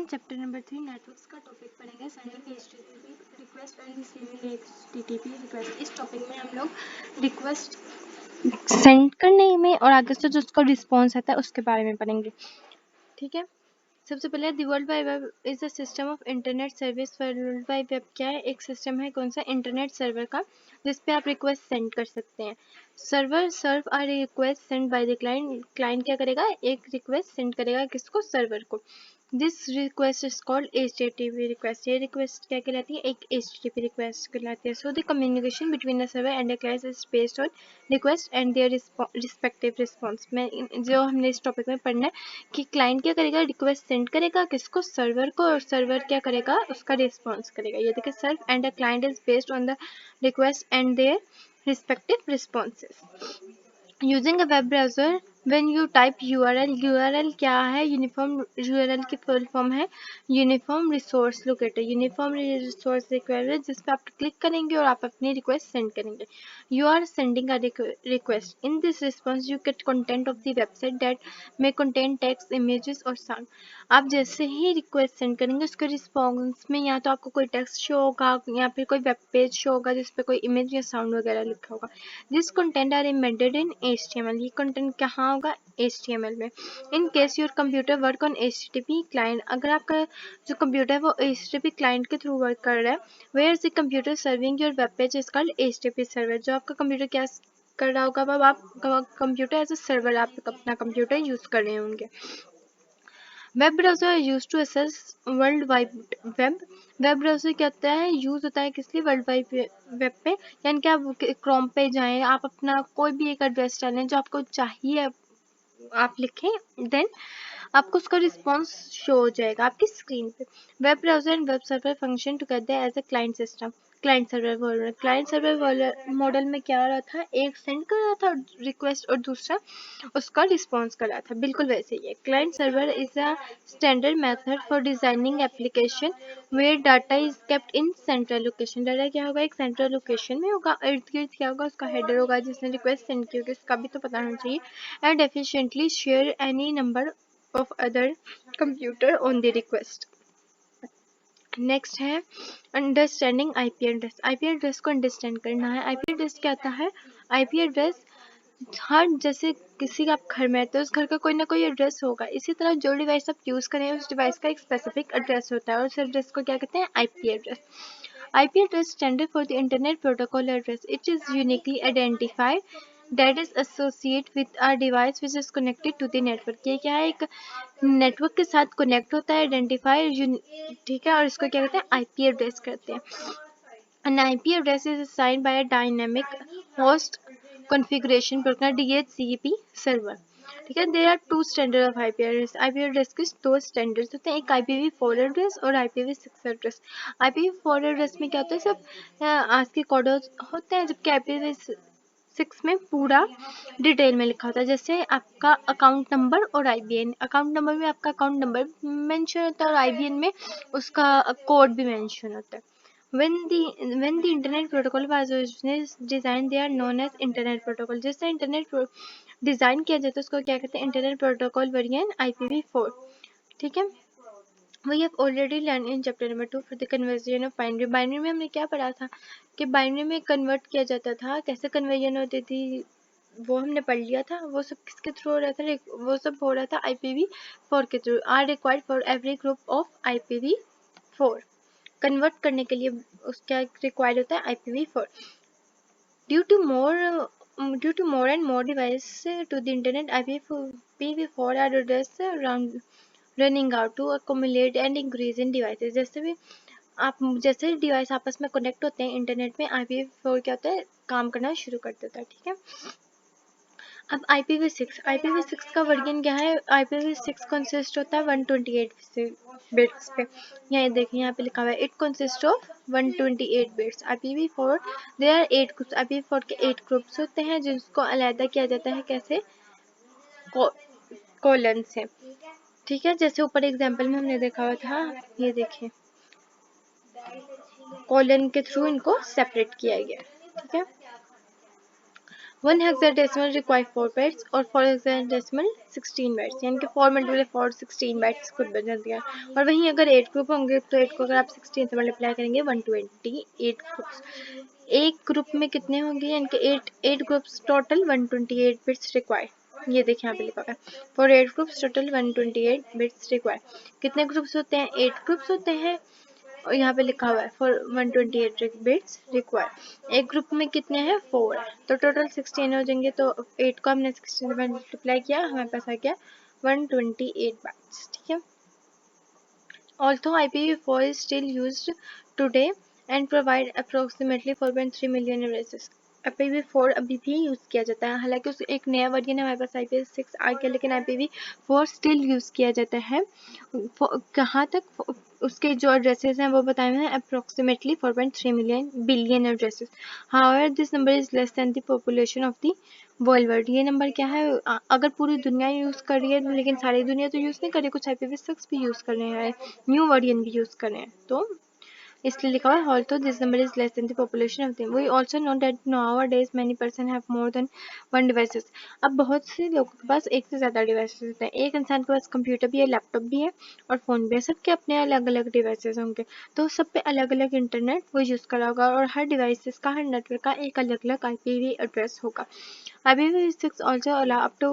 Chapter number 3 networks का topic पढ़ेंगे sending HTTP request and receiving HTTP request. इस topic में हम लोग रिक्वेस्ट सेंड करने में और आगे से जो उसका रिस्पॉन्स आता है उसके बारे में पढ़ेंगे। ठीक है, सबसे पहले the world wide web is a system of internet service. World wide web क्या है? एक सिस्टम है, कौन सा? इंटरनेट सर्वर का, जिस पे आप रिक्वेस्ट सेंड कर सकते हैं। Server serve a request send by the client. Client क्या करेगा? एक रिक्वेस्ट सेंड करेगा किसको? सर्वर को। This request is called HTTP request. ये रिक्वेस्ट क्या कहलाती है? एक HTTP रिक्वेस्ट कहलाती है। So the communication between the server and the client is based on request and their respective response. में जो हमने इस टॉपिक में पढ़ना है कि क्लाइंट क्या करेगा? रिक्वेस्ट सेंड करेगा किसको? सर्वर को, और सर्वर क्या करेगा? उसका रिस्पॉन्स करेगा। ये देखिए, serve and the client is based on the request and their respective responses. Using a web browser when you type URL क्या है? यूनिफॉर्म URL की फुल फॉर्म है uniform resource locator. Uniform resource required, जिस पे आप click करेंगे और आप अपनी रिक्वेस्ट सेंड करेंगे। You are sending a request. In this response you get content of the website that may contain text, images और साउंड। आप जैसे ही रिक्वेस्ट सेंड करेंगे उसके रिस्पॉन्स में या तो आपको कोई टेक्स्ट शो होगा या फिर कोई वेब पेज शो होगा जिसपे कोई इमेज या साउंड वगैरह लिखा होगा। This content are embedded in HTML। ये कंटेंट कहाँ होगा? HTML में। In case your computer work on HTTP client. अगर आपका जो कंप्यूटर है वो HTTP क्लाइंट के थ्रू वर्क कर रहा है, where is the computer serving your web page is called HTTP server. जो आपका कंप्यूटर क्या कर रहा होगा? अब आप कंप्यूटर एज अ सर्वर आप अपना कंप्यूटर यूज कर रहे होंगे। Web browser use to access world wide web. Web browser क्या होता है? यूज होता है किस लिए? वर्ल्ड वाइड वेब पे। यानी कि आप क्रोम पे जाएं, आप अपना कोई भी एक एड्रेस डालें जो आपको चाहिए, आप लिखें, देन आपको उसका रिस्पॉन्स शो हो जाएगा आपकी स्क्रीन पे। Web browser and web server function together as a client system. Client server model में क्या आ रहा था? एक सेंड कर रहा था रिक्वेस्ट और दूसरा उसका रिस्पॉन्स कर रहा था। बिल्कुल वैसे ही है। Client server is a standard method for designing application where data is kept in central location. Data क्या होगा? एक सेंट्रल लोकेशन में होगा। इर्द गिर्द क्या होगा? उसका हेडर होगा जिसने रिक्वेस्ट सेंड की होगी, इसका भी तो पता होना चाहिए। And efficiently share any number of other computer on the request. Next है understanding IP address. IP address को अंडरस्टैंड करना है। IP एड्रेस क्या होता है? IP एड्रेस हर, जैसे किसी का आप घर में रहते हो उस घर का कोई ना कोई एड्रेस होगा, इसी तरह जो डिवाइस आप यूज करें उस डिवाइस का एक स्पेसिफिक एड्रेस होता है और उस एड्रेस को क्या कहते हैं? IP address. IP address standard for the internet protocol address. It is uniquely identified that is associated with a device which is connected to the network. ये क्या है? एक नेटवर्क के साथ कनेक्ट होता है, आइडेंटिफाई, ठीक है, और इसको क्या कहते हैं? IP एड्रेस कहते हैं। An IP address is assigned by a dynamic host configuration program DHCP server. ठीक है, there are two standard of IP address. IP address के दो स्टैंडर्ड्स होते हैं, एक IPv4 एड्रेस और IPv6 एड्रेस। IPv4 एड्रेस में क्या होता है? सब ASCII कोड होते हैं, जबकि IPv6 में पूरा डिटेल में लिखा होता है। जैसे आपका अकाउंट नंबर और IBN, अकाउंट नंबर में आपका अकाउंट नंबर मेंशन होता है और IBN में उसका कोड भी मेंशन होता है। When the internet protocol was designed, they are known as internet protocol. जिससे इंटरनेट डिजाइन किया जाता है उसको क्या कहते हैं? Internet protocol version IPv4। ठीक है, We have already learned in chapter number 2 for the conversion of binary. Binary में हमने क्या पढ़ा था कि बाइनरी में कन्वर्ट किया जाता था, कैसे कन्वर्जन होती थी वो हमने पढ़ लिया था। वो सब किसके थ्रू हो रहा था? वो सब हो रहा था IPv4 के through. Are required for every group of IPv4। Convert करने के लिए उसका रिक्वायर्ड होता है IPv4। Due to more and more device to the internet, IPv4 address running out to accumulate and increase in devices. जैसे device आपस में connect होते हैं इंटरनेट में, IPv4 क्या होता है? काम करना शुरू कर देता है। ठीक है, अब IPv6 का वर्जन क्या है? IPv6 कंसिस्ट होता है 128 बिट्स पे। यहाँ देखिए, यहाँ पे लिखा हुआ है it consist of 128 bits. IPv4 there are 8 groups. IPv4 के 8 ग्रुप्स होते हैं जिसको अलहदा किया जाता है कैसे? कोलन से। ठीक है, जैसे ऊपर एग्जाम्पल में हमने देखा हुआ था, ये देखिए कोलन के थ्रू इनको सेपरेट किया गया। ठीक है, 1 हेक्साडेसिमल रिक्वायर 4 बाइट्स और 4 हेक्साडेसिमल 16 बाइट्स, यानी कि 4 मल्टीप्लाई 4 16 बाइट्स खुद बन जाती है। और वहीं अगर 8 ग्रुप होंगे तो 8 को अगर आप 16 से मल्टीप्लाई करेंगे 128 ग्रुप्स। एक ग्रुप में कितने होंगे, यानी कि 8 ग्रुप्स टोटल 128 बिट्स रिक्वायर। ये देखिए यहाँ पे लिखा हुआ है for 8 groups total 128 bits require. कितने ग्रुप्स होते हैं, 8 ग्रुप्स होते हैं, और यहाँ पे लिखा हुआ है फॉर 128 बिट्स रिक्वायर। एक ग्रुप में कितने हैं, 4 है, तो टोटल 16 हो जाएंगे। तो 8 को हमने 16 से मल्टीप्लाई किया, हमारे पास आ गया 128 बाइट्स, ठीक है। Although IPv4 is still used today and provide approximately 4.3 million addresses, IPv4 अभी भी यूज़ किया जाता है। हालांकि उस एक नया वर्जन है हमारे पास IPv6 आ गया, लेकिन IPv4 स्टिल यूज़ किया जाता है। कहाँ तक, उसके जो एड्रेसेस हैं वो बताए हुए हैं approximately 4.3 billion addresses. However this number is less than the population of the world. ये नंबर क्या है, अगर पूरी दुनिया यूज़ कर रही है, लेकिन सारी दुनिया तो यूज़ नहीं कर रही, कुछ IPv6 भी यूज़ कर रहे हैं, न्यू वर्जन भी यूज़ कर रहे हैं, तो इसलिए लिखा हुआ है also this number is less than the population of them. We also know that nowadays many person have more than 1 devices. अब बहुत से लोगों के पास एक से ज़्यादा डिवाइसेस होते हैं। एक इंसान के पास कंप्यूटर भी है, लैपटॉप भी है और फ़ोन भी है, सबके अपने अलग अलग डिवाइसेस होंगे, तो सब पे अलग अलग इंटरनेट वो यूज़ करा होगा, और हर डिवाइसेस का, हर नेटवर्क का एक अलग अलग IPv एड्रेस होगा। IPv6 also allow up to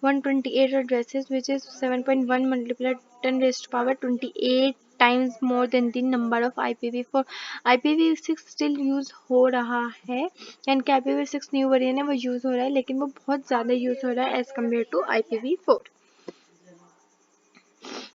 128 addresses, which is 7.1 multiplied 10 raised to power 28 times more than the number of IPv4। IPv6 still use हो रहा है, यानी कि IPv6 न्यू वर्जन है वो यूज़ हो रहा है, लेकिन वो बहुत ज़्यादा यूज़ हो रहा है एज़ कम्पेयर टू IPv4।